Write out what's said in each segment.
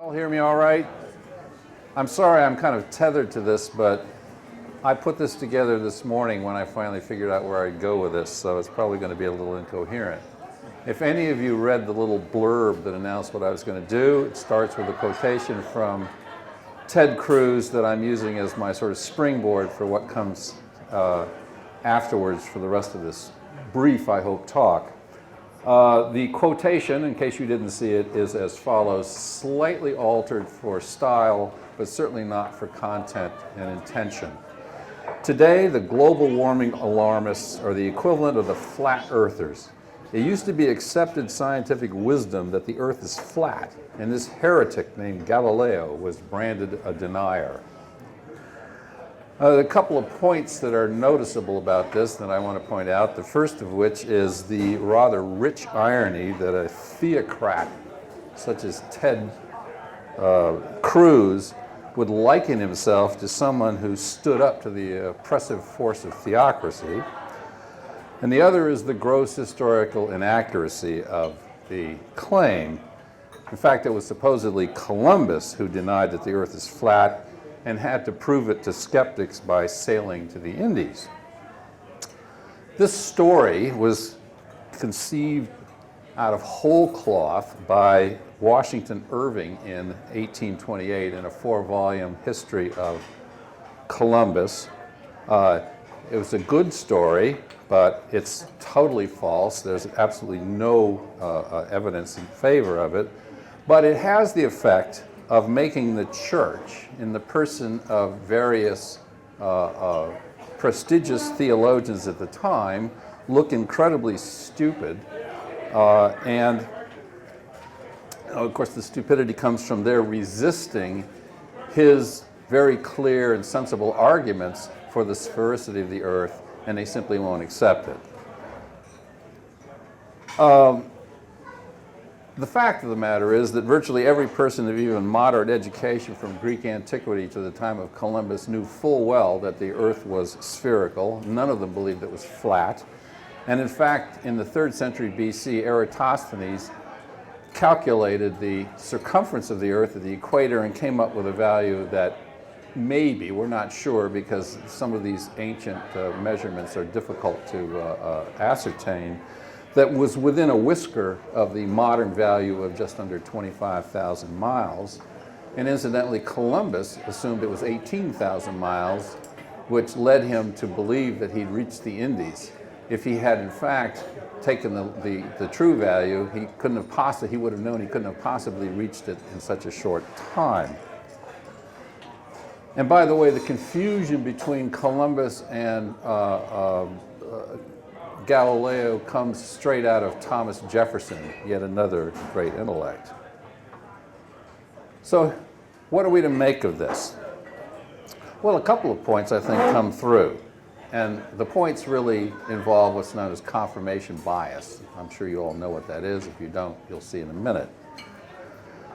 All hear me all right? I'm sorry I'm kind of tethered to this, but I put this together this morning when I finally figured out where I'd go with this, so it's probably going to be a little incoherent. If any of you read the little blurb that announced what I was going to do, it starts with a quotation from Ted Cruz that I'm using as my sort of springboard for what comes afterwards for the rest of this brief, I hope, talk. The quotation, in case you didn't see it, is as follows: slightly altered for style, but certainly not for content and intention. Today, the global warming alarmists are the equivalent of the flat earthers. It used to be accepted scientific wisdom that the earth is flat, and this heretic named Galileo was branded a denier. A couple of points that are noticeable about this that I want to point out, the first of which is the rather rich irony that a theocrat such as Ted Cruz would liken himself to someone who stood up to the oppressive force of theocracy. And the other is the gross historical inaccuracy of the claim. In fact, it was supposedly Columbus who denied that the earth is flat and had to prove it to skeptics by sailing to the Indies. This story was conceived out of whole cloth by Washington Irving in 1828 in a 4-volume history of Columbus. It was a good story, but it's totally false. There's absolutely no evidence in favor of it. But it has the effect of making the church, in the person of various prestigious theologians at the time, look incredibly stupid. And of course, the stupidity comes from their resisting his very clear and sensible arguments for the sphericity of the earth, and they simply won't accept it. The fact of the matter is that virtually every person of even moderate education from Greek antiquity to the time of Columbus knew full well that the earth was spherical. None of them believed it was flat. And in fact, in the 3rd century BC, Eratosthenes calculated the circumference of the earth at the equator and came up with a value that maybe, we're not sure because some of these ancient measurements are difficult to ascertain, that was within a whisker of the modern value of just under 25,000 miles. And incidentally, Columbus assumed it was 18,000 miles, which led him to believe that he'd reached the Indies. If he had in fact taken the true value, he would have known he couldn't have possibly reached it in such a short time. And by the way, the confusion between Columbus and Galileo comes straight out of Thomas Jefferson, yet another great intellect. So what are we to make of this? Well, a couple of points I think come through. And the points really involve what's known as confirmation bias. I'm sure you all know what that is. If you don't, you'll see in a minute.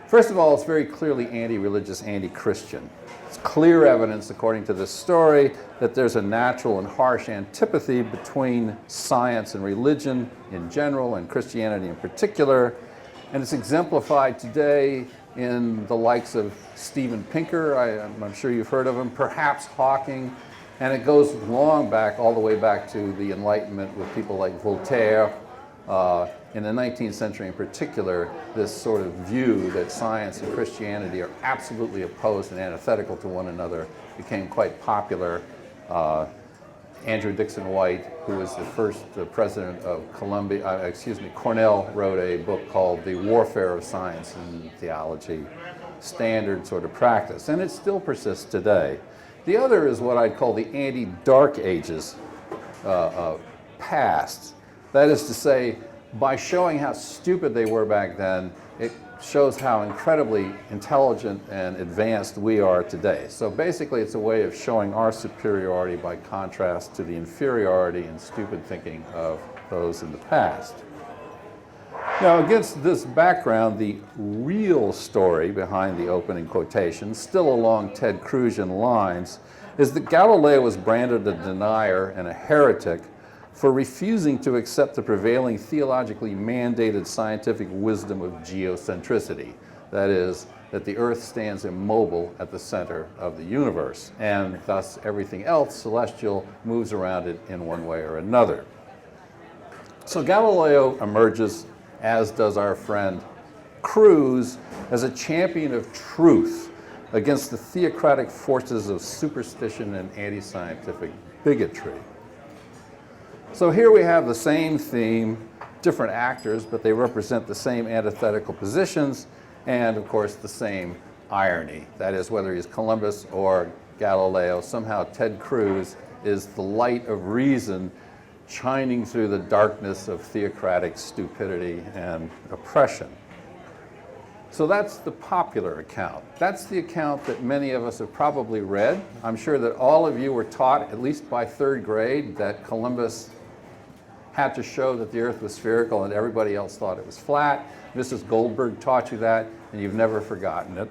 First of all, it's very clearly anti-religious, anti-Christian. It's clear evidence, according to this story, that there's a natural and harsh antipathy between science and religion in general and Christianity in particular. And it's exemplified today in the likes of Steven Pinker. I'm sure you've heard of him, perhaps Hawking. And it goes long back, all the way back to the Enlightenment with people like Voltaire. In the 19th century in particular, this sort of view that science and Christianity are absolutely opposed and antithetical to one another became quite popular. Andrew Dixon White, who was the first president of Cornell, wrote a book called The Warfare of Science and Theology, standard sort of practice, and it still persists today. The other is what I'd call the anti-Dark Ages past. That is to say, by showing how stupid they were back then, it shows how incredibly intelligent and advanced we are today. So basically, it's a way of showing our superiority by contrast to the inferiority and stupid thinking of those in the past. Now, against this background, the real story behind the opening quotation, still along Ted Cruzian lines, is that Galileo was branded a denier and a heretic for refusing to accept the prevailing theologically mandated scientific wisdom of geocentricity. That is, that the Earth stands immobile at the center of the universe, and thus everything else celestial moves around it in one way or another. So Galileo emerges, as does our friend Cruz, as a champion of truth against the theocratic forces of superstition and anti-scientific bigotry. So here we have the same theme, different actors, but they represent the same antithetical positions, and of course the same irony. That is, whether he's Columbus or Galileo, somehow Ted Cruz is the light of reason shining through the darkness of theocratic stupidity and oppression. So that's the popular account. That's the account that many of us have probably read. I'm sure that all of you were taught, at least by third grade, that Columbus had to show that the Earth was spherical and everybody else thought it was flat. Mrs. Goldberg taught you that, and you've never forgotten it.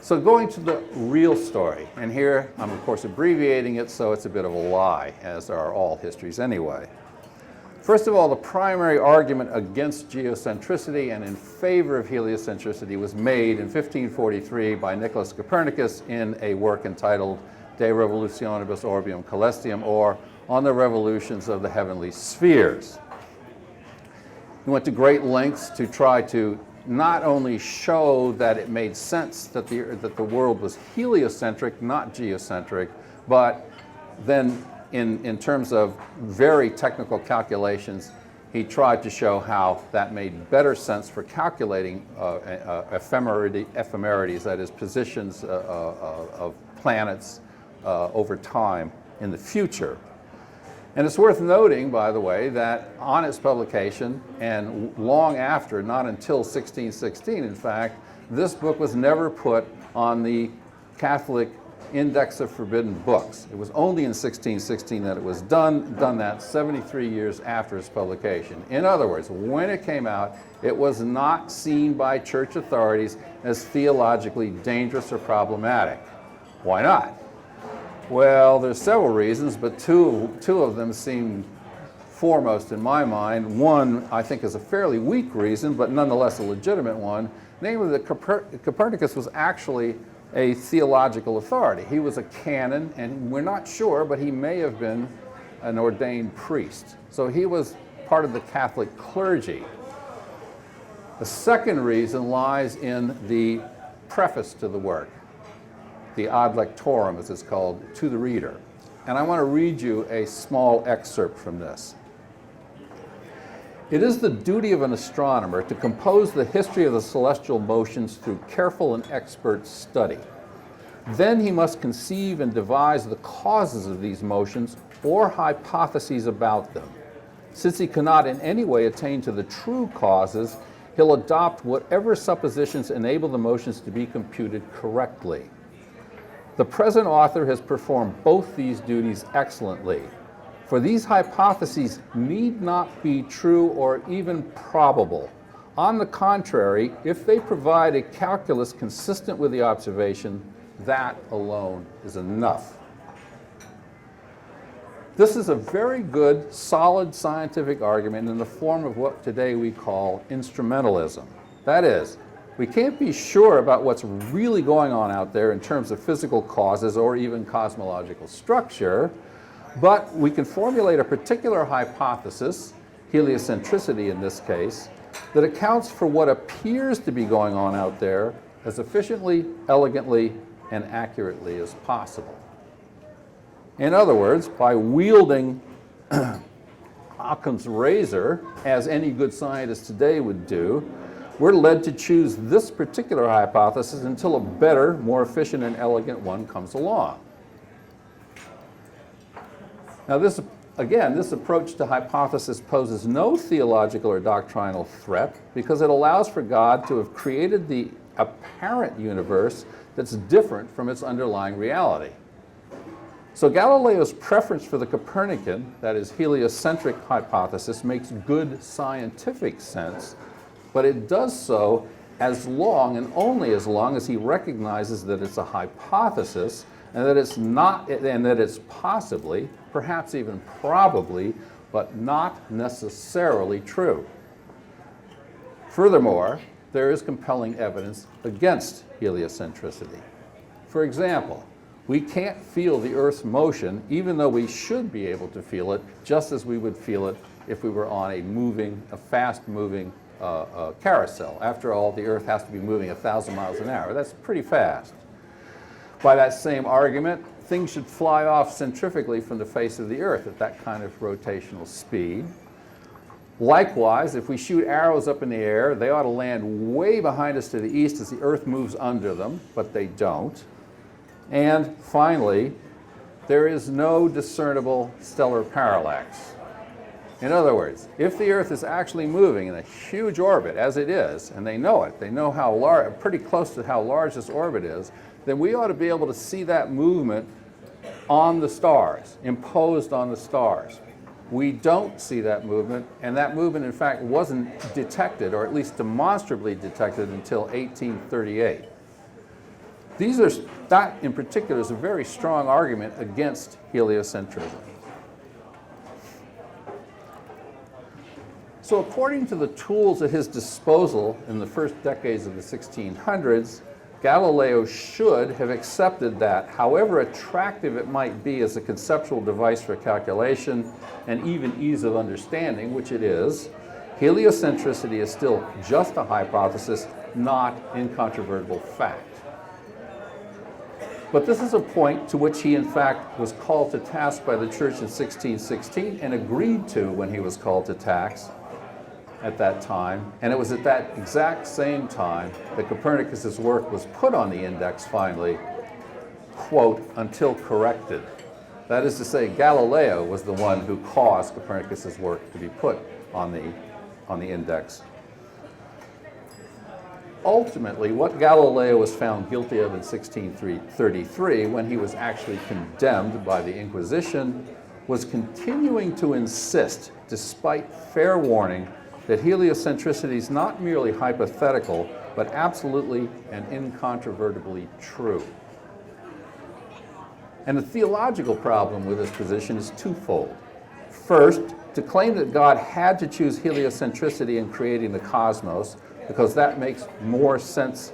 So going to the real story, and here I'm of course abbreviating it, so it's a bit of a lie, as are all histories anyway. First of all, the primary argument against geocentricity and in favor of heliocentricity was made in 1543 by Nicholas Copernicus in a work entitled De Revolutionibus Orbium Caelestium, or On the Revolutions of the Heavenly Spheres. He went to great lengths to try to not only show that it made sense that the world was heliocentric, not geocentric, but then in terms of very technical calculations, he tried to show how that made better sense for calculating ephemerides, that is, positions of planets over time in the future. And it's worth noting, by the way, that on its publication, and long after, not until 1616 in fact, this book was never put on the Catholic Index of Forbidden Books. It was only in 1616 that it was done that 73 years after its publication. In other words, when it came out, it was not seen by church authorities as theologically dangerous or problematic. Why not? Well, there's several reasons, but two of them seem foremost in my mind. One, I think, is a fairly weak reason, but nonetheless a legitimate one, namely that Copernicus was actually a theological authority. He was a canon, and we're not sure, but he may have been an ordained priest. So he was part of the Catholic clergy. The second reason lies in the preface to the work, the ad lectorum, as it's called, to the reader. And I want to read you a small excerpt from this. It is the duty of an astronomer to compose the history of the celestial motions through careful and expert study. Then he must conceive and devise the causes of these motions or hypotheses about them. Since he cannot in any way attain to the true causes, he'll adopt whatever suppositions enable the motions to be computed correctly. The present author has performed both these duties excellently, for these hypotheses need not be true or even probable. On the contrary, if they provide a calculus consistent with the observation, that alone is enough. This is a very good, solid scientific argument in the form of what today we call instrumentalism. That is, we can't be sure about what's really going on out there in terms of physical causes or even cosmological structure, but we can formulate a particular hypothesis, heliocentricity in this case, that accounts for what appears to be going on out there as efficiently, elegantly, and accurately as possible. In other words, by wielding Occam's razor, as any good scientist today would do, we're led to choose this particular hypothesis until a better, more efficient and elegant one comes along. Now this approach to hypothesis poses no theological or doctrinal threat because it allows for God to have created the apparent universe that's different from its underlying reality. So Galileo's preference for the Copernican, that is heliocentric hypothesis, makes good scientific sense, but it does so as long and only as long as he recognizes that it's a hypothesis and that it's not, and that it's possibly, perhaps even probably, but not necessarily true. Furthermore, there is compelling evidence against heliocentricity. For example, we can't feel the Earth's motion even though we should be able to feel it just as we would feel it if we were on a fast-moving carousel. After all, the Earth has to be moving 1,000 miles an hour. That's pretty fast. By that same argument, things should fly off centrifugally from the face of the Earth at that kind of rotational speed. Likewise, if we shoot arrows up in the air, they ought to land way behind us to the east as the Earth moves under them, but they don't. And finally, there is no discernible stellar parallax. In other words, if the Earth is actually moving in a huge orbit, as it is, and they know it, they know how large, pretty close to how large this orbit is, then we ought to be able to see that movement on the stars, imposed on the stars. We don't see that movement, and that movement, in fact, wasn't detected, or at least demonstrably detected, until 1838. That, in particular, is a very strong argument against heliocentrism. So according to the tools at his disposal in the first decades of the 1600s, Galileo should have accepted that, however attractive it might be as a conceptual device for calculation and even ease of understanding, which it is, heliocentricity is still just a hypothesis, not incontrovertible fact. But this is a point to which he, in fact, was called to task by the Church in 1616 and agreed to when he was called to task at that time. And it was at that exact same time that Copernicus's work was put on the index finally, quote, until corrected. That is to say, Galileo was the one who caused Copernicus's work to be put on the index. Ultimately, what Galileo was found guilty of in 1633, when he was actually condemned by the Inquisition, was continuing to insist, despite fair warning, that heliocentricity is not merely hypothetical, but absolutely and incontrovertibly true. And the theological problem with this position is twofold. First, to claim that God had to choose heliocentricity in creating the cosmos, because that makes more sense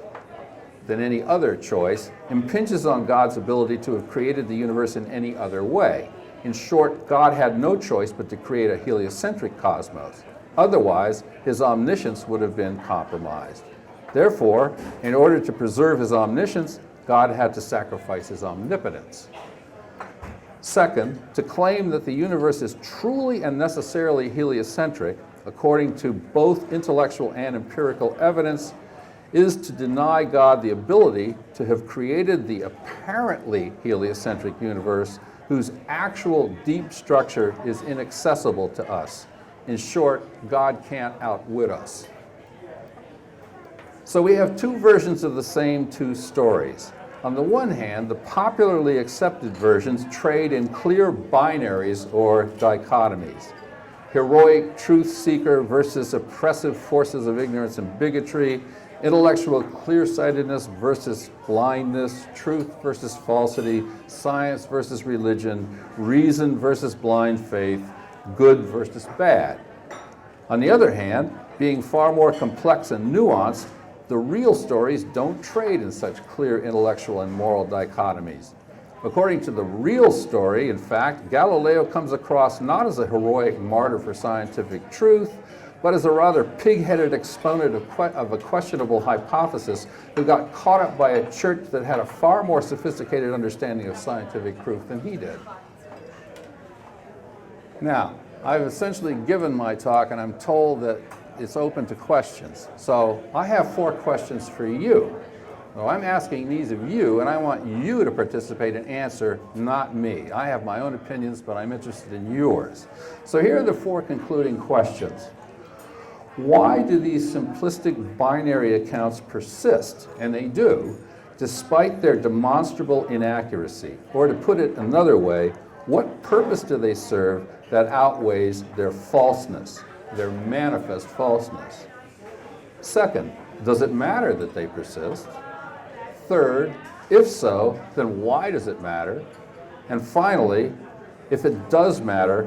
than any other choice, impinges on God's ability to have created the universe in any other way. In short, God had no choice but to create a heliocentric cosmos. Otherwise, his omniscience would have been compromised. Therefore, in order to preserve his omniscience, God had to sacrifice his omnipotence. Second, to claim that the universe is truly and necessarily heliocentric, according to both intellectual and empirical evidence, is to deny God the ability to have created the apparently heliocentric universe whose actual deep structure is inaccessible to us. In short, God can't outwit us. So we have two versions of the same two stories. On the one hand, the popularly accepted versions trade in clear binaries or dichotomies. Heroic truth seeker versus oppressive forces of ignorance and bigotry, intellectual clear-sightedness versus blindness, truth versus falsity, science versus religion, reason versus blind faith, good versus bad. On the other hand, being far more complex and nuanced, the real stories don't trade in such clear intellectual and moral dichotomies. According to the real story, in fact, Galileo comes across not as a heroic martyr for scientific truth, but as a rather pig-headed exponent of a questionable hypothesis who got caught up by a church that had a far more sophisticated understanding of scientific proof than he did. Now, I've essentially given my talk, and I'm told that it's open to questions. So I have 4 questions for you. Well, I'm asking these of you, and I want you to participate and answer, not me. I have my own opinions, but I'm interested in yours. So here are the 4 concluding questions. Why do these simplistic binary accounts persist? And they do, despite their demonstrable inaccuracy. Or to put it another way, what purpose do they serve that outweighs their falseness, their manifest falseness? Second, does it matter that they persist? Third, if so, then why does it matter? And finally, if it does matter,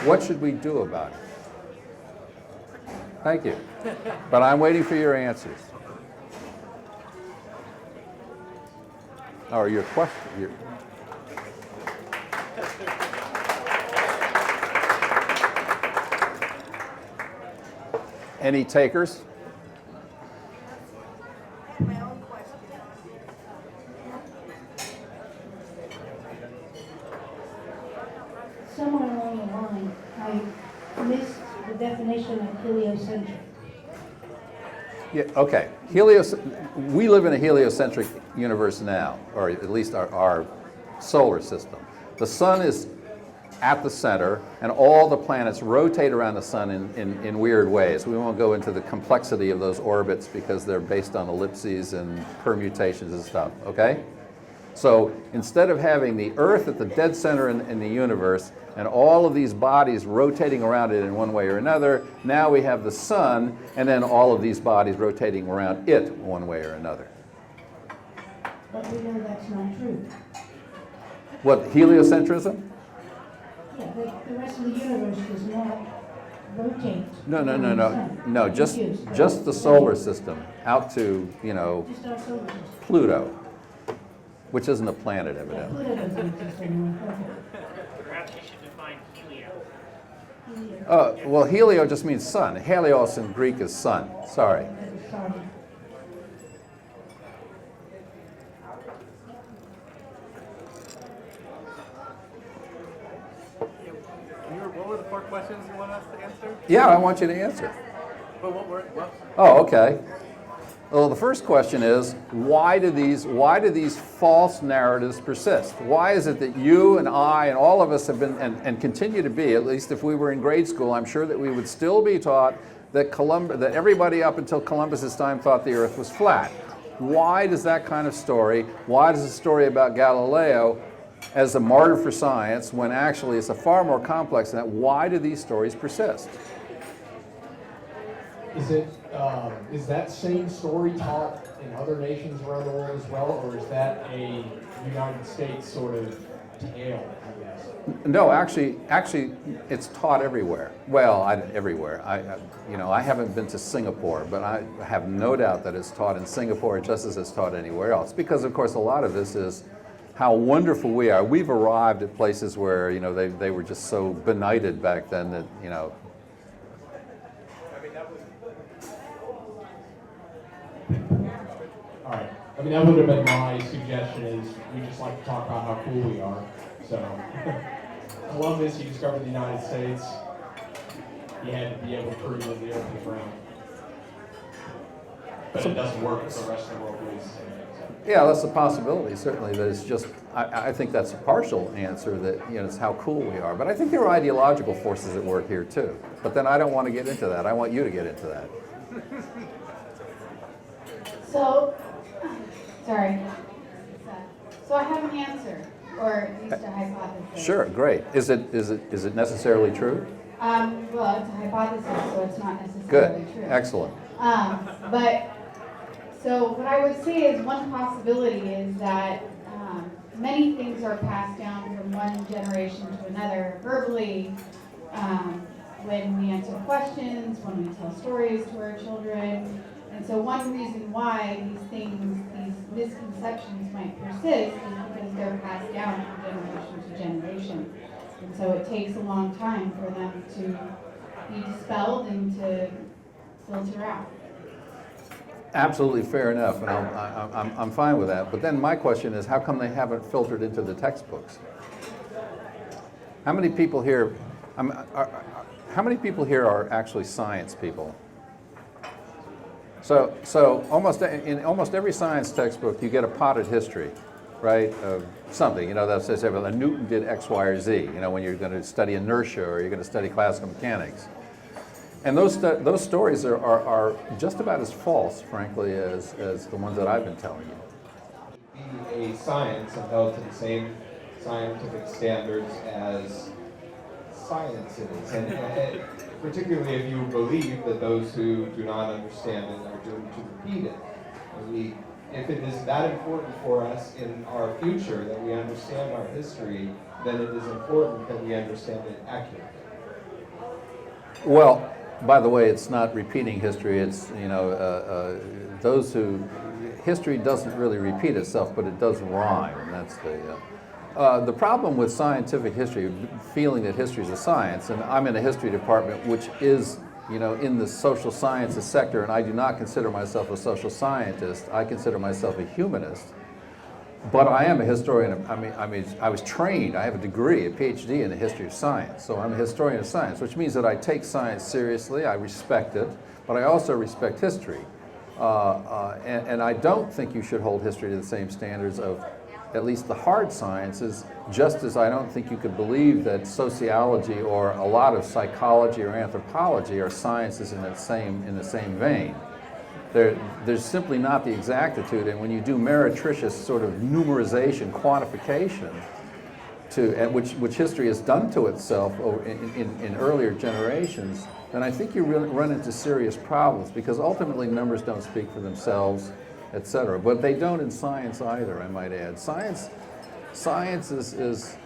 what should we do about it? Thank you. But I'm waiting for your answers. Or your question. Any takers? My own question. Somewhere along the line, I missed the definition of heliocentric. Yeah, okay. We live in a heliocentric universe now, or at least our solar system. The sun is at the center, and all the planets rotate around the sun in weird ways. We won't go into the complexity of those orbits because they're based on ellipses and permutations and stuff, okay? So instead of having the Earth at the dead center in the universe and all of these bodies rotating around it in one way or another, now we have the sun and then all of these bodies rotating around it one way or another. But we know that's not true. What, heliocentrism? Yeah, the rest of the universe does not rotate. No, around the sun. no, I'm just confused. the solar system out to, you know, Just our solar system. Pluto, which isn't a planet Yeah, evidently. Pluto doesn't exist anymore. Okay. Perhaps you should define helio. Well, helio just means sun. Helios in Greek is sun. Sorry. Sorry. What were the 4 questions you want us to answer? Yeah, I want you to answer. But what? Oh, okay. Well, the first question is, why do these false narratives persist? Why is it that you and I and all of us have been, and continue to be, at least if we were in grade school, I'm sure that we would still be taught that that everybody up until Columbus's time thought the Earth was flat. Why does that kind of story, why does the story about Galileo as a martyr for science, when actually it's a far more complex than that, why do these stories persist? Is that same story taught in other nations around the world as well, or is that a United States sort of tale, I guess? No, actually, it's taught everywhere. Well, everywhere. I haven't been to Singapore, but I have no doubt that it's taught in Singapore just as it's taught anywhere else. Because, of course, a lot of this is how wonderful we are. We've arrived at places where, they were just so benighted back then that, All right. I mean, that would have been my suggestion is we just like to talk about how cool we are. So, Columbus, he discovered the United States. He had to be able to prove that the Earth was round. But it doesn't work if the rest of the world believes the same thing. So. Yeah, that's a possibility, certainly, that it's just, I think that's a partial answer, that, it's how cool we are. But I think there are ideological forces at work here, too. But then I don't want to get into that. I want you to get into that. So, sorry. So I have an answer, or at least a hypothesis. Sure, great. Is it necessarily true? Well, it's a hypothesis, so it's not necessarily Good, true. excellent. So what I would say is one possibility is that many things are passed down from one generation to another verbally, when we answer questions, when we tell stories to our children. And so one reason why these misconceptions might persist is because they're passed down from generation to generation. And so it takes a long time for them to be dispelled and to filter out. Absolutely fair enough, and I'm fine with that. But then my question is, how come they haven't filtered into the textbooks? How many people here? How many people here are actually science people? So in almost every science textbook, you get a potted history, right? Of something, that says, well, Newton did X, Y, or Z. When you're going to study inertia or you're going to study classical mechanics. And those stories are just about as false, frankly, as the ones that I've been telling you. Be a science and held to the same scientific standards as science is, and particularly if you believe that those who do not understand it are doomed to repeat it. If it is that important for us in our future that we understand our history, then it is important that we understand it accurately. Well, by the way, it's not repeating history. It's, history doesn't really repeat itself, but it does rhyme, and that's the problem with scientific history, feeling that history is a science, and I'm in a history department which is, in the social sciences sector, and I do not consider myself a social scientist. I consider myself a humanist. But I am a historian. I was trained. I have a degree, a PhD in the history of science. So I'm a historian of science, which means that I take science seriously. I respect it, but I also respect history. And I don't think you should hold history to the same standards of at least the hard sciences, just as I don't think you could believe that sociology or a lot of psychology or anthropology are sciences in the same vein. There's simply not the exactitude, and when you do meretricious sort of numerization, quantification, which history has done to itself in earlier generations, then I think you run into serious problems, because ultimately numbers don't speak for themselves, etc. But they don't in science either, I might add. Science is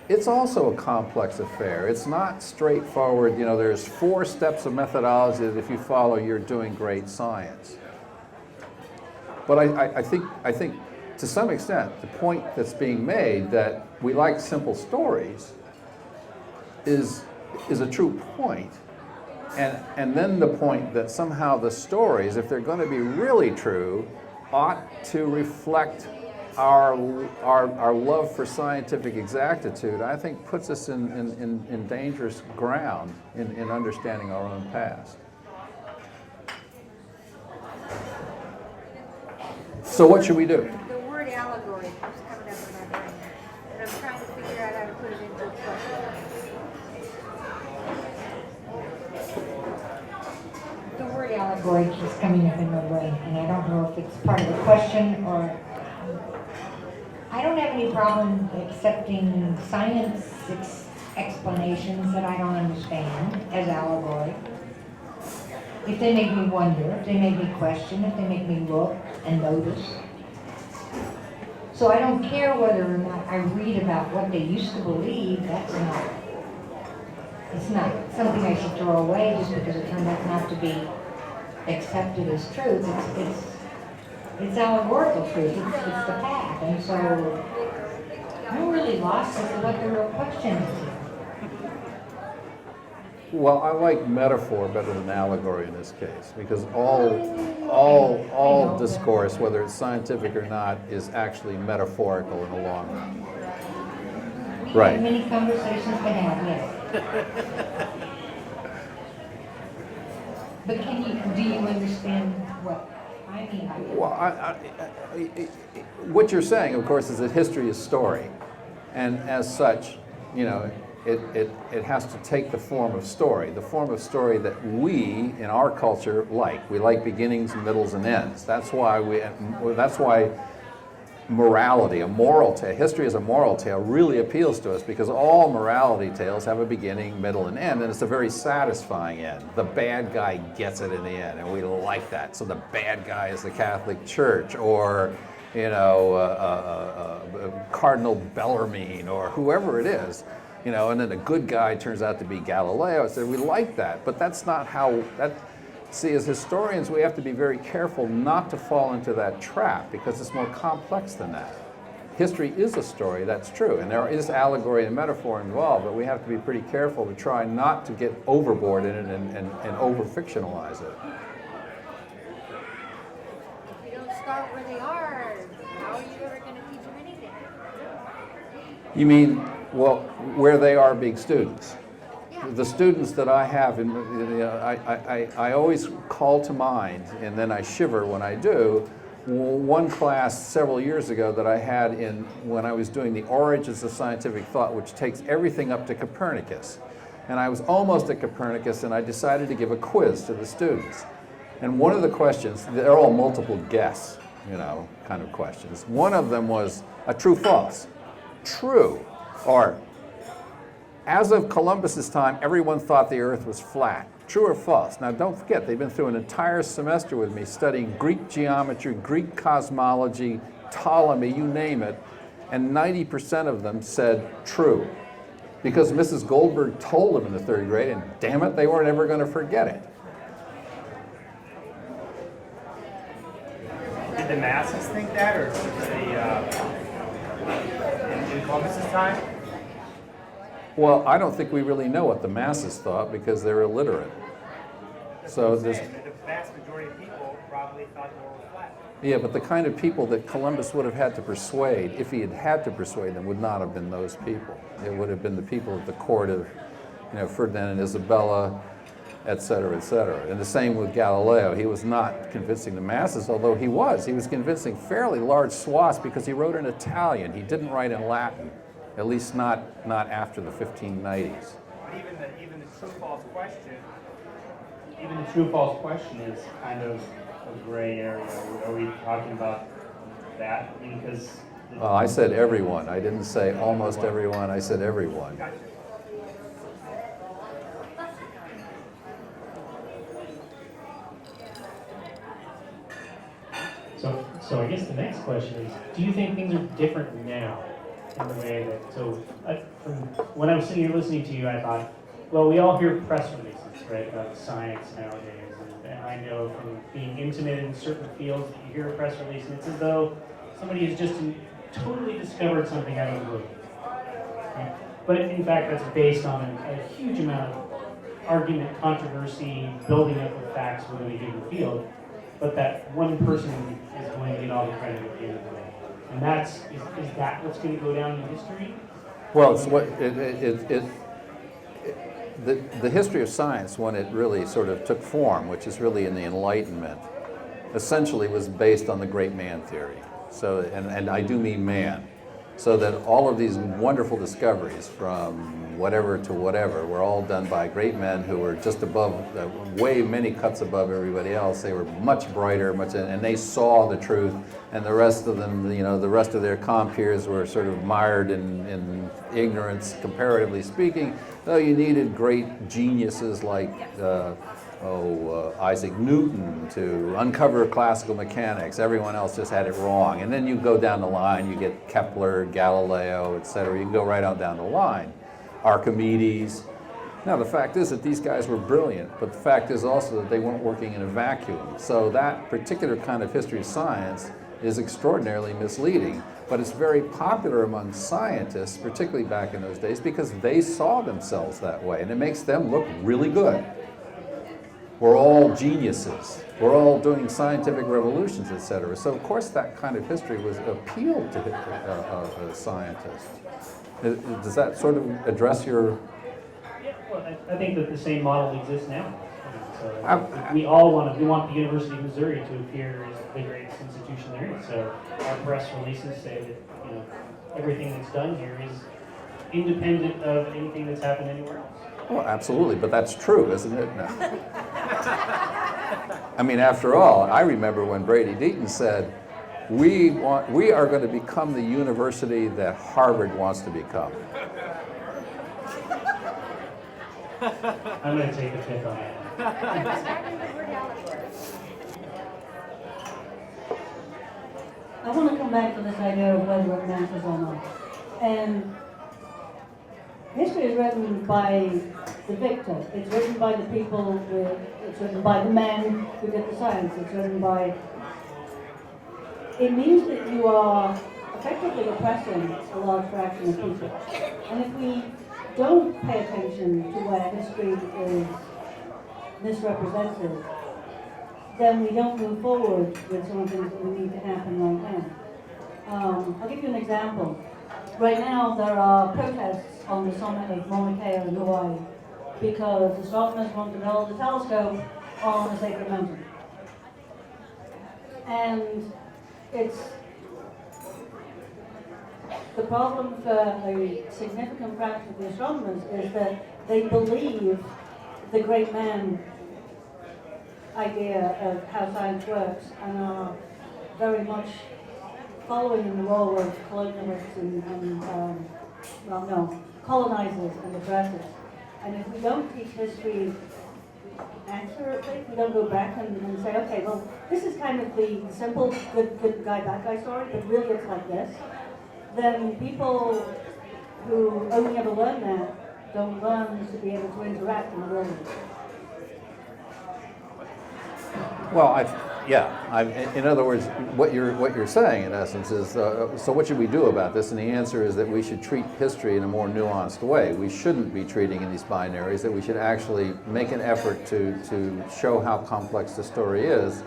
it's also a complex affair. It's not straightforward. There's 4 steps of methodology that if you follow, you're doing great science. But I think to some extent, the point that's being made that we like simple stories is a true point. And then the point that somehow the stories, if they're going to be really true, ought to reflect our love for scientific exactitude, I think puts us in dangerous ground in understanding our own past. So what should we do? The word allegory keeps coming up in my brain, and I'm trying to figure out how to put it into a question. The word allegory keeps coming up in my brain, and I don't know if it's part of the question or... I don't have any problem accepting science explanations that I don't understand as allegory. If they make me wonder, if they make me question, if they make me look and notice. So I don't care whether or not I read about what they used to believe. It's not something I should throw away just because it turned out not to be accepted as truth. It's allegorical truth. It's the path. And so I'm really lost as to what the real question is. Well, I like metaphor better than allegory in this case, because all discourse, whether it's scientific or not, is actually metaphorical in the long run. We Right. have many conversations to have, yes. But do you understand what I mean by that? Well, what you're saying, of course, is that history is story, and as such, it has to take the form of story that we in our culture like. We like beginnings, middles, and ends. That's why morality, a moral tale, history as a moral tale really appeals to us, because all morality tales have a beginning, middle, and end, and it's a very satisfying end. The bad guy gets it in the end, and we like that. So the bad guy is the Catholic Church, or Cardinal Bellarmine, or whoever it is, and then the good guy turns out to be Galileo. So we like that, but that's not how that. See, as historians, we have to be very careful not to fall into that trap, because it's more complex than that. History is a story, that's true, and there is allegory and metaphor involved, but we have to be pretty careful to try not to get overboard in it and over-fictionalize it. If you don't start where they are, how are you ever going to teach them anything? You mean, well, where they are being students? The students that I have, I always call to mind, and then I shiver when I do, one class several years ago that I had when I was doing the origins of scientific thought, which takes everything up to Copernicus. And I was almost at Copernicus, and I decided to give a quiz to the students. And one of the questions, they're all multiple guess, kind of questions. One of them was a true-false. True, or as of Columbus's time, everyone thought the Earth was flat. True or false? Now don't forget, they've been through an entire semester with me studying Greek geometry, Greek cosmology, Ptolemy, you name it, and 90% of them said true. because Mrs. Goldberg told them in the 3rd grade, and damn it, they weren't ever going to forget it. Did the masses think that, or in Columbus's time? Well, I don't think we really know what the masses thought because they're illiterate. So The there's, vast majority of people probably thought the world was flat. yeah, but the kind of people that Columbus would have had to persuade, if he had had to persuade them, would not have been those people. It would have been the people at the court of, Ferdinand and Isabella, et cetera, et cetera. And the same with Galileo. He was not convincing the masses, although he was. He was convincing fairly large swaths because he wrote in Italian. He didn't write in Latin, at least not after the 1590s. But even the true-false question, Even the true-false question is kind of a gray area. Are we talking about that? I mean, because Well, I said everyone. I didn't say almost everyone. I said everyone. So I guess the next question is, do you think things are different now in the way that, from when I was sitting here listening to you, I thought, well, we all hear press releases, right, about science nowadays, and I know from being intimate in certain fields that you hear a press release and it's as though somebody has just totally discovered something out of the blue. Right? But in fact, that's based on a huge amount of argument, controversy, building up of facts within a given field. But that one person is going to get all the credit at the end of the day. And is that what's going to go down in history? Well, it's what the history of science, when it really sort of took form, which is really in the Enlightenment, essentially was based on the great man theory. So, and I do mean man. So that all of these wonderful discoveries, from whatever to whatever, were all done by great men who were just above, way many cuts above everybody else. They were much brighter, and they saw the truth, and the rest of them, the rest of their compeers were sort of mired in ignorance, comparatively speaking, though you needed great geniuses like Isaac Newton to uncover classical mechanics. Everyone else just had it wrong. And then you go down the line, you get Kepler, Galileo, etc. You can go right on down the line. Archimedes. Now the fact is that these guys were brilliant, but the fact is also that they weren't working in a vacuum. So that particular kind of history of science is extraordinarily misleading, but it's very popular among scientists, particularly back in those days, because they saw themselves that way, and it makes them look really good. We're all geniuses. We're all doing scientific revolutions, etc. So of course that kind of history was appealed to scientists. Does that sort of address your? Yeah, well, I think that the same model exists now. So we want the University of Missouri to appear as the greatest institution there is. So our press releases say that everything that's done here is independent of anything that's happened anywhere else. Well, absolutely, but that's true, isn't it? No. I mean, after all, I remember when Brady Deaton said, we are going to become the university that Harvard wants to become. I'm going to take the fifth on that. I want to come back to this idea of whether it matters or not. And history is written by the victor. It's written by the people, it's written by the men who did the science. It's written by... It means that you are effectively oppressing a large fraction of people. And if we don't pay attention to where history is misrepresented, then we don't move forward with some of the things that we need to happen right now. I'll give you an example. Right now there are protests on the summit of Mauna Kea in Hawaii because astronomers want to build a telescope on a sacred mountain. And it's the problem for a significant fraction of the astronomers is that they believe the great man idea of how science works and are very much following in the role of colonialists and colonizers and oppressors. And if we don't teach history accurately, if we don't go back and say, okay, well, this is kind of the simple good guy, bad guy story, but really it's like this, then people who only ever learn that don't learn to be able to interact in the world. Well, in other words, what you're saying in essence is, so what should we do about this? And the answer is that we should treat history in a more nuanced way. We shouldn't be treating in these binaries, that we should actually make an effort to show how complex the story is.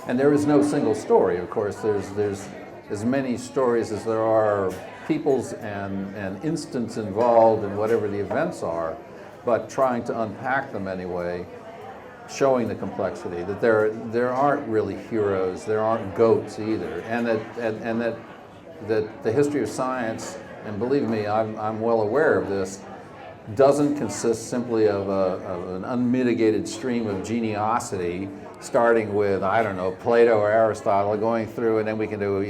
And there is no single story, of course. There's as many stories as there are peoples and instances involved in whatever the events are, but trying to unpack them anyway, showing the complexity, that there aren't really heroes, there aren't goats either, and that the history of science, and believe me, I'm well aware of this, doesn't consist simply of an unmitigated stream of geniosity, starting with, I don't know, Plato or Aristotle, going through, and then we can do, we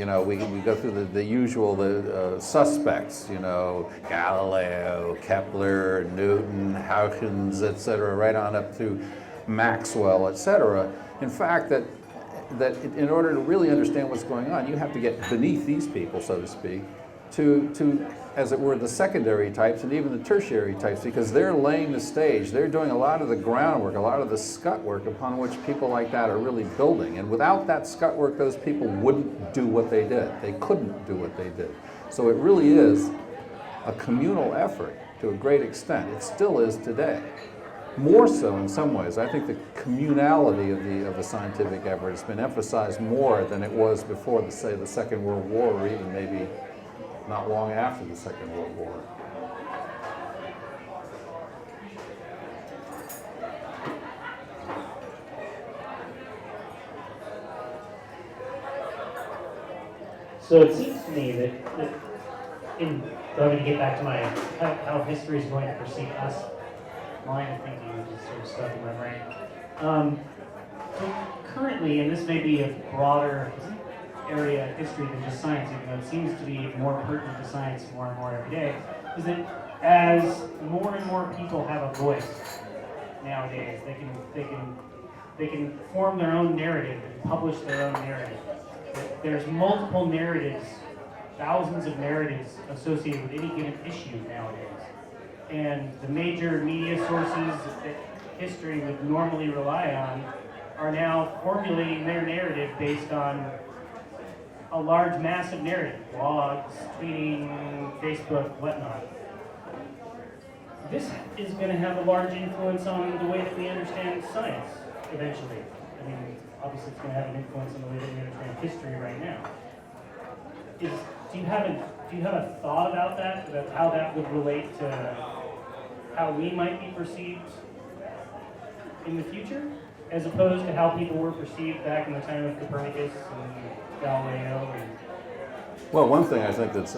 go through the usual suspects, Galileo, Kepler, Newton, Huygens, etc., right on up through Maxwell, etc. In fact, that in order to really understand what's going on, you have to get beneath these people, so to speak, to as it were, the secondary types and even the tertiary types, because they're laying the stage. They're doing a lot of the groundwork, a lot of the scut work upon which people like that are really building. And without that scut work, those people wouldn't do what they did. They couldn't do what they did. So it really is a communal effort to a great extent. It still is today. More so in some ways. I think the communality of the scientific effort has been emphasized more than it was before, the Second World War, or even maybe not long after the Second World War. So it seems to me that in going to get back to my how history is going to perceive us, line of thinking is just sort of stuck in my brain. So currently, and this may be a broader area of history than just science, even though it seems to be more pertinent to science more and more every day, is that as more and more people have a voice nowadays, they can form their own narrative and publish their own narrative. There's multiple narratives, thousands of narratives associated with any given issue nowadays. And the major media sources that history would normally rely on are now formulating their narrative based on a large, massive narrative, blogs, tweeting, Facebook, whatnot. This is going to have a large influence on the way that we understand science eventually. I mean, obviously it's going to have an influence on the way that we understand history right now. Do you have a thought about that, about how that would relate to how we might be perceived in the future, as opposed to how people were perceived back in the time of Copernicus and Galileo? Well, one thing I think that's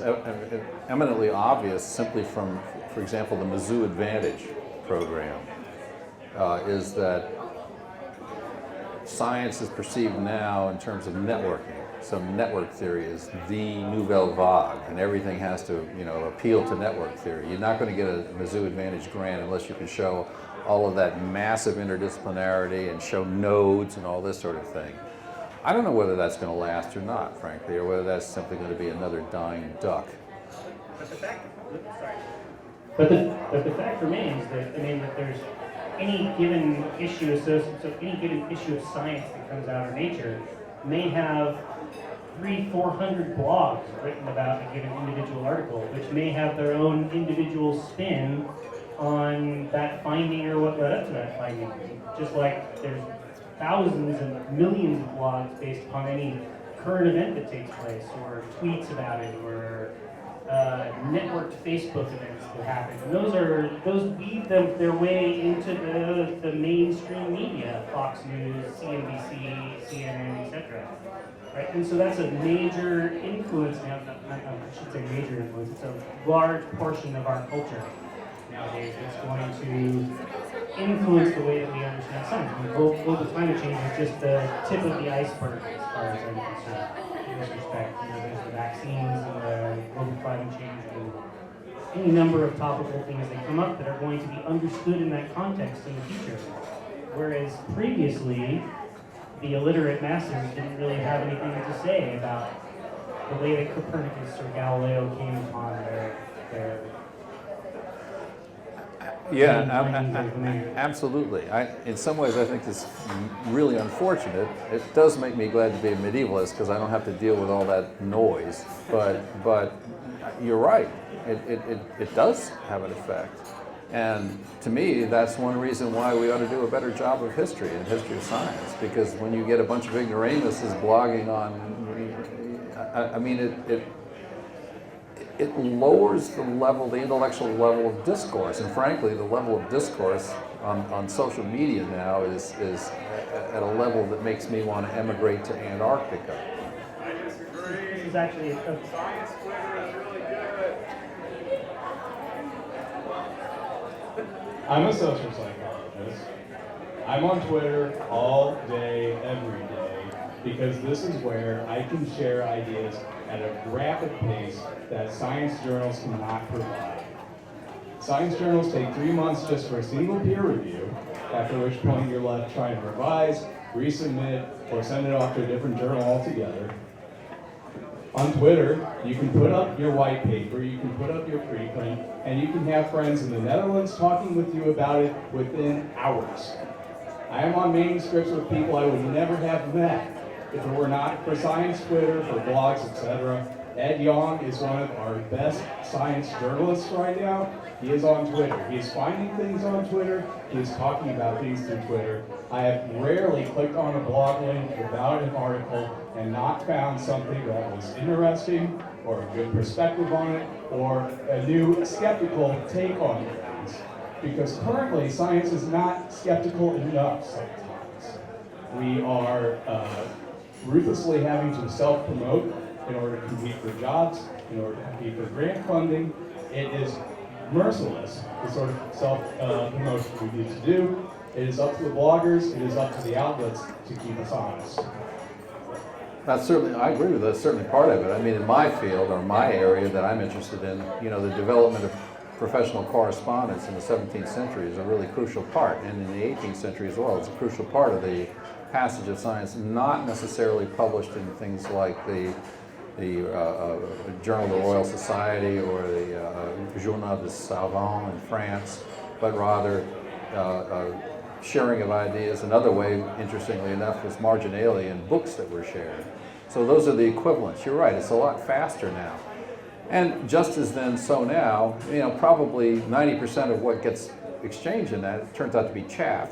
eminently obvious, simply from, for example, the Mizzou Advantage program, is that science is perceived now in terms of networking. So network theory is the nouvelle vague, and everything has to, appeal to network theory. You're not going to get a Mizzou Advantage grant unless you can show all of that massive interdisciplinarity and show nodes and all this sort of thing. I don't know whether that's going to last or not, frankly, or whether that's simply going to be another dying duck. But the fact remains that that there's any given issue of science that comes out of nature may have 300-400 blogs written about a given individual article, which may have their own individual spin on that finding or what led up to that finding. Just like there's thousands and millions of blogs based upon any current event that takes place, or tweets about it, or networked Facebook events that happen. And those weave their way into the mainstream media, Fox News, CNBC, CNN, etc. Right? And so that's a major influence now. I should say major influence. It's a large portion of our culture nowadays that's going to influence the way that we understand science. I mean, global climate change is just the tip of the iceberg as far as I'm concerned. In this respect, there's the vaccines and the global climate change and any number of topical things that come up that are going to be understood in that context in the future. Whereas previously, the illiterate masses didn't really have anything to say about the way that Copernicus or Galileo came upon their Yeah, findings are familiar. absolutely. In some ways, I think it's really unfortunate. It does make me glad to be a medievalist because I don't have to deal with all that noise. But you're right. It does have an effect. And to me, that's one reason why we ought to do a better job of history and history of science. Because when you get a bunch of ignoramuses blogging on, I mean, it lowers the level, the intellectual level of discourse. And frankly, the level of discourse on social media now is at a level that makes me want to emigrate to Antarctica. This is actually Science Twitter is really good. I'm a social psychologist. I'm on Twitter all day, every day, because this is where I can share ideas at a rapid pace that science journals cannot provide. Science journals take 3 months just for a single peer review, after which point you're left trying to revise, resubmit, or send it off to a different journal altogether. On Twitter, you can put up your white paper, you can put up your preprint, and you can have friends in the Netherlands talking with you about it within hours. I am on manuscripts with people I would never have met if it were not for science Twitter, for blogs, etc. Ed Yong is one of our best science journalists right now. He is on Twitter. He is finding things on Twitter. He is talking about things through Twitter. I have rarely clicked on a blog link without an article and not found something that was interesting or a good perspective on it or a new skeptical take on things. Because currently science is not skeptical enough sometimes. We are ruthlessly having to self-promote in order to compete for jobs, in order to compete for grant funding. It is merciless, the sort of self-promotion we need to do. It is up to the bloggers, it is up to the outlets to keep us honest. That's certainly, I agree with that, certainly part of it. I mean, in my field or my area that I'm interested in, you know, the development of professional correspondence in the 17th century is a really crucial part, and in the 18th century as well. It's a crucial part of the passage of science, not necessarily published in things like the Journal of the Royal Society or the Journal des Savants in France, but rather sharing of ideas. Another way, interestingly enough, was marginalia in books that were shared. So those are the equivalents. You're right, it's a lot faster now. And just as then, so now, you know, probably 90% of what gets exchanged in that turns out to be chaff.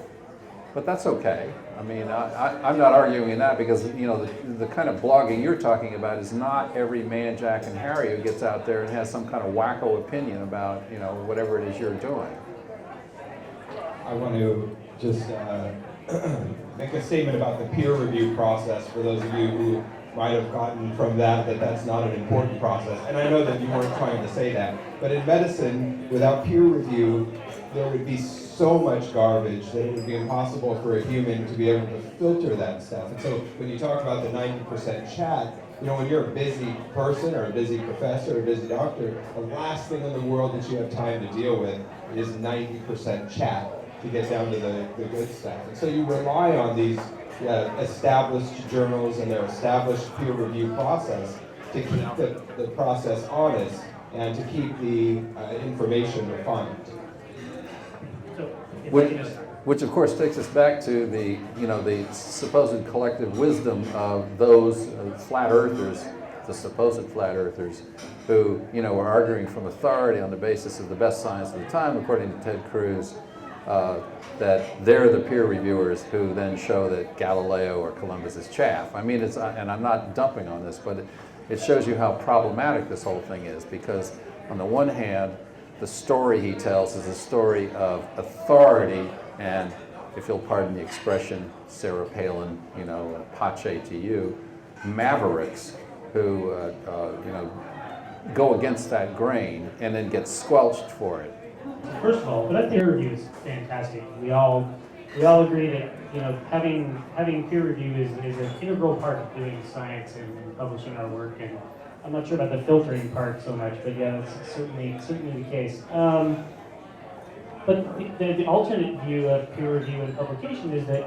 But that's okay. I mean, I'm not arguing in that because, you know, the kind of blogging you're talking about is not every man, Jack, and Harry who gets out there and has some kind of wacko opinion about, you know, whatever it is you're doing. I want to just make a statement about the peer review process for those of you who might have gotten from that that's not an important process. And I know that you weren't trying to say that. But in medicine, without peer review, there would be so much garbage that it would be impossible for a human to be able to filter that stuff. And so when you talk about the 90% chat, you know, when you're a busy person or a busy professor or a busy doctor, the last thing in the world that you have time to deal with is 90% chat to get down to the good stuff. And so you rely on these established journals and their established peer review process to keep the process honest and to keep the information refined. Which of course takes us back to the, you know, the supposed collective wisdom of those flat earthers, the supposed flat earthers, who, you know, were arguing from authority on the basis of the best science of the time, according to Ted Cruz, that they're the peer reviewers who then show that Galileo or Columbus is chaff. I mean, and I'm not dumping on this, but it shows you how problematic this whole thing is, because on the one hand, the story he tells is a story of authority and, if you'll pardon the expression, Sarah Palin, you know, pace to you, mavericks who, you know, go against that grain and then get squelched for it. First of all, but I think peer review is fantastic. We all agree that, you know, having peer review is an integral part of doing science and publishing our work. And I'm not sure about the filtering part so much, but yeah, that's certainly the case. But the alternate view of peer review and publication is that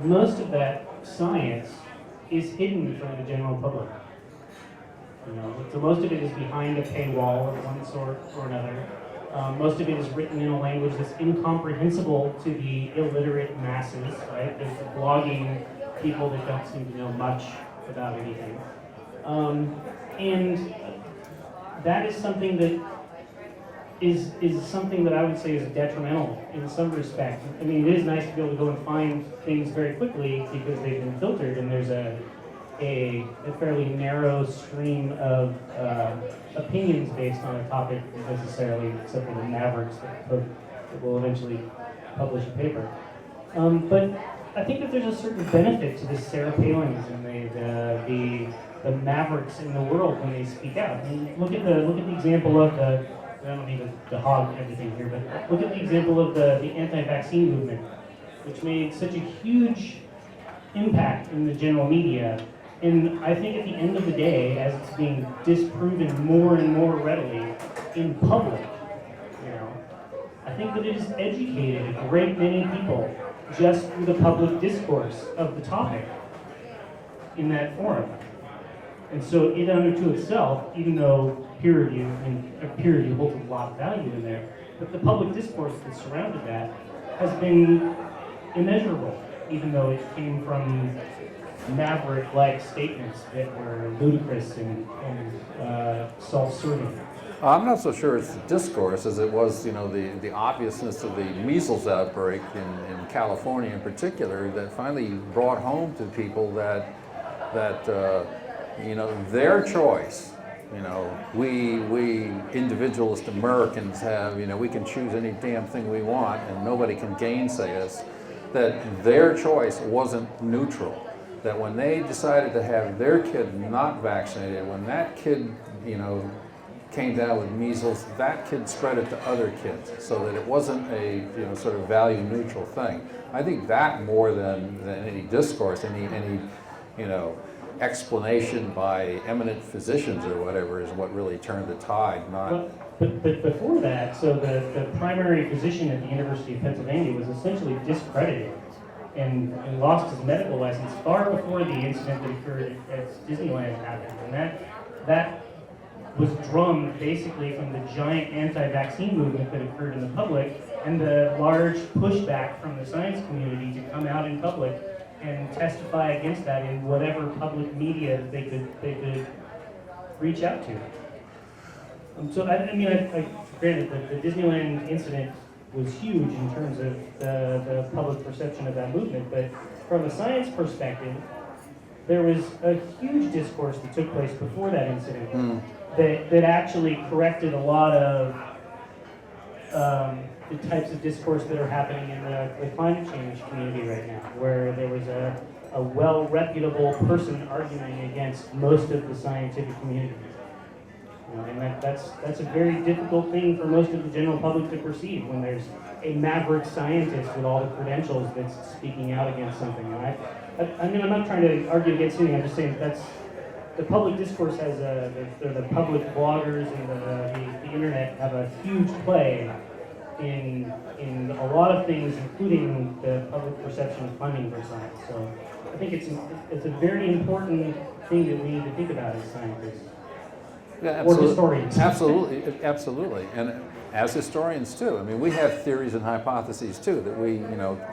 most of that science is hidden from the general public. You know, so most of it is behind a paywall of one sort or another. Most of it is written in a language that's incomprehensible to the illiterate masses, right? There's the blogging people that don't seem to know much about anything. And that is something that is something that I would say is detrimental in some respect. I mean, it is nice to be able to go and find things very quickly because they've been filtered and there's a fairly narrow stream of opinions based on a topic necessarily, except for the mavericks that will eventually publish a paper. But I think that there's a certain benefit to the Sarah Palins and the mavericks in the world when they speak out. I mean, look at the example of I don't need to hog everything here, but look at the example of the anti-vaccine movement, which made such a huge impact in the general media. And I think at the end of the day, as it's being disproven more and more readily in public, I think that it has educated a great many people just through the public discourse of the topic in that forum. And so it unto itself, even though peer review holds a lot of value in there, but the public discourse that surrounded that has been immeasurable, even though it came from maverick-like statements that were ludicrous and self-serving. I'm not so sure it's the discourse as it was, the obviousness of the measles outbreak in California in particular that finally brought home to people that their choice. We individualist Americans have, we can choose any damn thing we want and nobody can gainsay us, that their choice wasn't neutral. That when they decided to have their kid not vaccinated, when that kid, came down with measles, that kid spread it to other kids so that it wasn't a, sort of value neutral thing. I think that more than any discourse, any explanation by eminent physicians or whatever is what really turned the tide, not... But before that, so the primary physician at the University of Pennsylvania was essentially discredited and lost his medical license far before the incident that occurred at Disneyland happened. And that was drummed basically from the giant anti-vaccine movement that occurred in the public and the large pushback from the science community to come out in public and testify against that in whatever public media they could reach out to. So I granted the Disneyland incident was huge in terms of the public perception of that movement, but from a science perspective, there was a huge discourse that took place before that incident that actually corrected a lot of the types of discourse that are happening in the climate change community right now, where there was a well-reputable person arguing against most of the scientific community. And that's a very difficult thing for most of the general public to perceive when there's a maverick scientist with all the credentials that's speaking out against something. And I'm not trying to argue against anything. I'm just saying that's the public discourse has the public bloggers and the internet have a huge play in a lot of things, including the public perception of funding for science. So I think it's a very important thing that we need to think about as scientists. Yeah, absolutely. Or historians. Absolutely. And as historians too. I mean, we have theories and hypotheses too that we,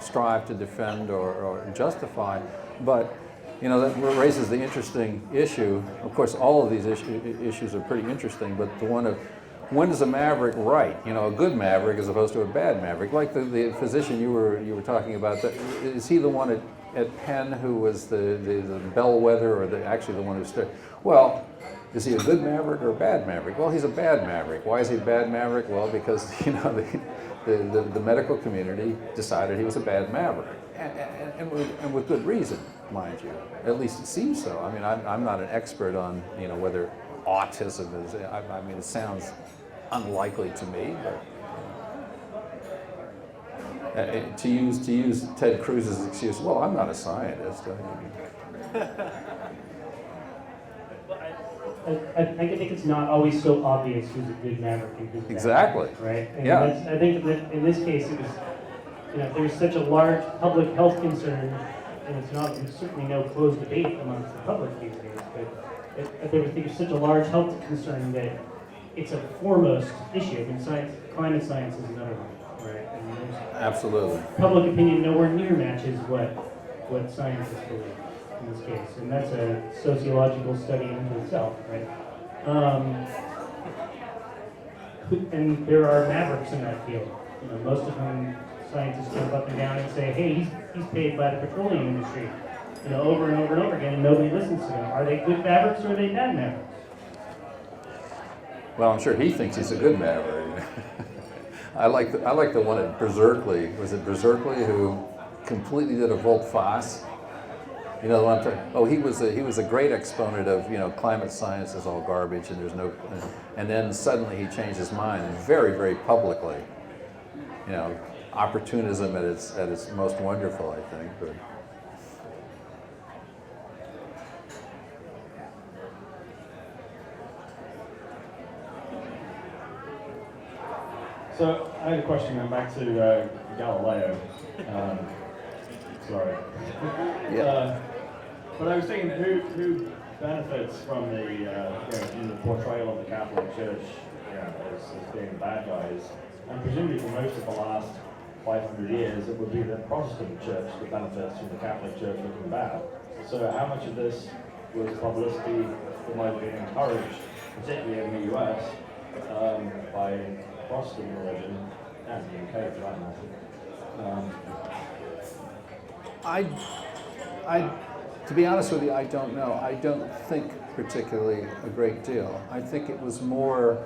strive to defend or justify. But, that raises the interesting issue. Of course, all of these issues are pretty interesting, but the one of when does a maverick write? A good maverick as opposed to a bad maverick. Like the physician you were talking about, is he the one at Penn who was the bellwether or actually the one who started? Well, is he a good maverick or a bad maverick? Well, he's a bad maverick. Why is he a bad maverick? Well, because the medical community decided he was a bad maverick, and with good reason, mind you. At least it seems so. I mean, I'm not an expert on whether autism is. I mean, it sounds unlikely to me, but to use Ted Cruz's excuse, well, I'm not a scientist. I think it's not always so obvious who's a good maverick and who's bad. Exactly. Right? And Yeah. I think that in this case it was, there's such a large public health concern, and there's certainly no closed debate amongst the public these days, but there was such a large health concern that it's a foremost issue. I mean, climate science is another one, right? And there's Absolutely. public opinion nowhere near matches what scientists believe in this case, and that's a sociological study into itself, right? And there are mavericks in that field. You know, most of them scientists jump up and down and say, "Hey, he's paid by the petroleum industry," you know, over and over and over again, and nobody listens to them. Are they good mavericks or are they bad mavericks? Well, I'm sure he thinks he's a good maverick. I like the one at Berserkly. Was it Berserkly who completely did a volte-face? You know the one I'm talking. Oh, he was a great exponent of, you know, climate science is all garbage and there's no. And then suddenly he changed his mind very, very publicly. You know, opportunism at its most wonderful, I think. But. So I had a question going back to Galileo. Sorry. Yeah. But I was thinking, who benefits from the in the portrayal of the Catholic Church, as being the bad guys? And presumably for most of the last 500 years, it would be the Protestant Church that benefits from the Catholic Church looking bad. So how much of this was publicity that might have been encouraged, particularly in the US, by Protestant religion and the UK for that matter? To be honest with you, I don't know. I don't think particularly a great deal. I think it was more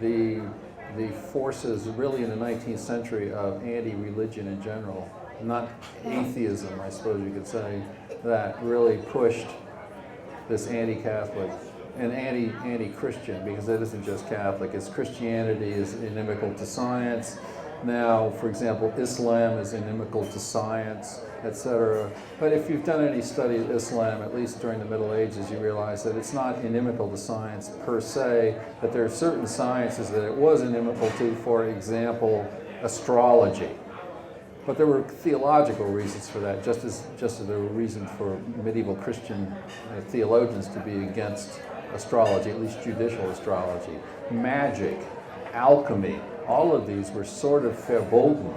the forces really in the 19th century of anti-religion in general, not atheism, I suppose you could say, that really pushed this anti-Catholic and anti-Christian, because it isn't just Catholic, it's Christianity is inimical to science. Now, for example, Islam is inimical to science, etc. But if you've done any study of Islam, at least during the Middle Ages, you realize that it's not inimical to science per se, that there are certain sciences that it was inimical to, for example, astrology. But there were theological reasons for that, just as there were reasons for medieval Christian theologians to be against astrology, at least judicial astrology. Magic, alchemy, all of these were sort of verboten,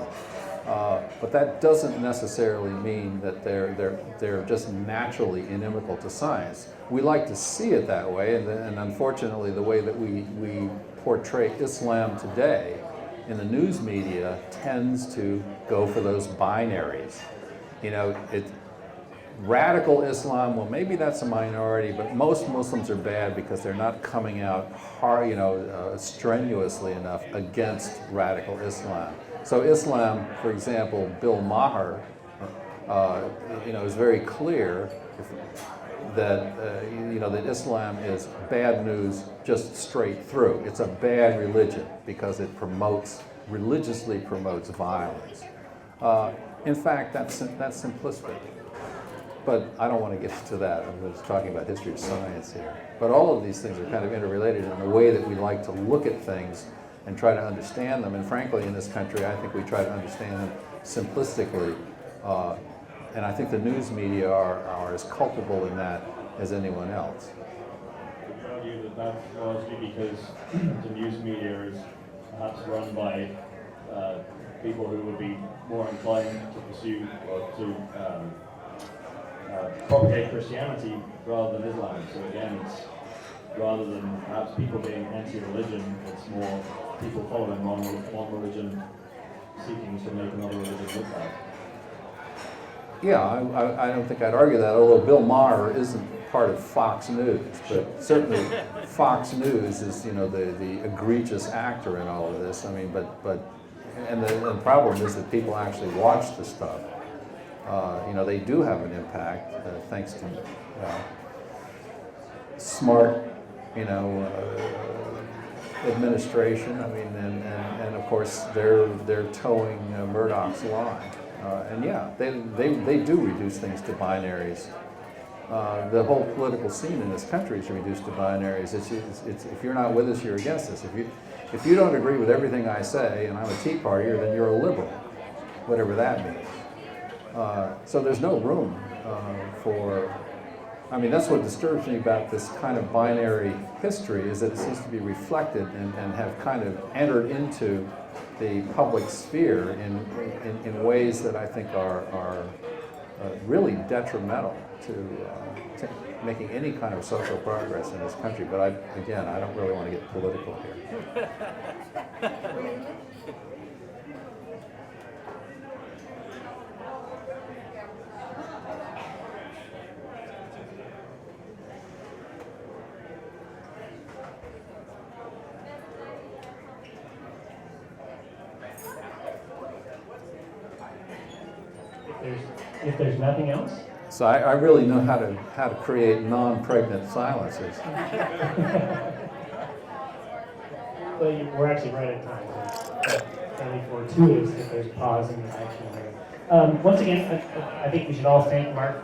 but that doesn't necessarily mean that they're just naturally inimical to science. We like to see it that way, and unfortunately the way that we portray Islam today in the news media tends to go for those binaries. You know, radical Islam, well, maybe that's a minority, but most Muslims are bad because they're not coming out hard, strenuously enough against radical Islam. So Islam, for example, Bill Maher, is very clear that that Islam is bad news just straight through. It's a bad religion because it religiously promotes violence. In fact, that's simplistic. But I don't want to get into that. I'm just talking about history of science here. But all of these things are kind of interrelated in the way that we like to look at things and try to understand them. And frankly, in this country, I think we try to understand them simplistically. And I think the news media are as culpable in that as anyone else. Would you argue that that's largely because the news media is perhaps run by people who would be more inclined to pursue or to propagate Christianity rather than Islam? So again, it's rather than perhaps people being anti-religion, it's more people following one religion seeking to make another religion look bad. Yeah, I don't think I'd argue that, although Bill Maher isn't part of Fox News, but certainly Fox News is, the egregious actor in all of this. I mean, and the problem is that people actually watch the stuff. They do have an impact thanks to smart, administration. I mean, and of course they're towing Murdoch's line. And yeah, they do reduce things to binaries. The whole political scene in this country is reduced to binaries. It's if you're not with us, you're against us. If you don't agree with everything I say, and I'm a Tea Partier, then you're a liberal, whatever that means. So there's no room I mean, that's what disturbs me about this kind of binary history, is that it seems to be reflected and have kind of entered into the public sphere in ways that I think are really detrimental to making any kind of social progress in this country. But again, I don't really want to get political here. If there's nothing else, So I really know how to create non-pregnant silences. well, we're actually right at time. Only fortuitous if there's pause in the action here. Once again, I think we should all thank Mark.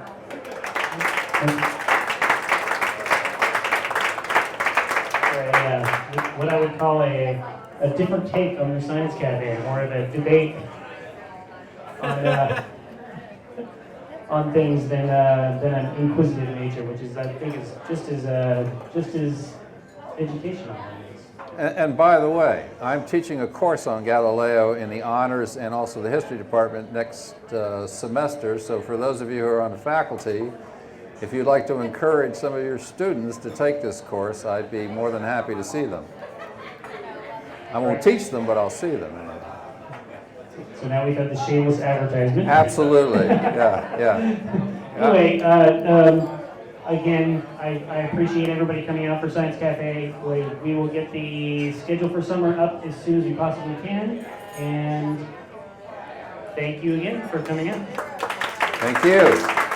What I would call a different take on the Science Cafe, more of a debate on things than an inquisitive nature, which is, I think, is just as educational. And by the way, I'm teaching a course on Galileo in the honors and also the history department next semester. So for those of you who are on the faculty, if you'd like to encourage some of your students to take this course, I'd be more than happy to see them. I won't teach them, but I'll see them. So now we've had the shameless advertisement. Absolutely, yeah. Anyway, again, I appreciate everybody coming out for Science Cafe. We will get the schedule for summer up as soon as we possibly can. And thank you again for coming out. Thank you.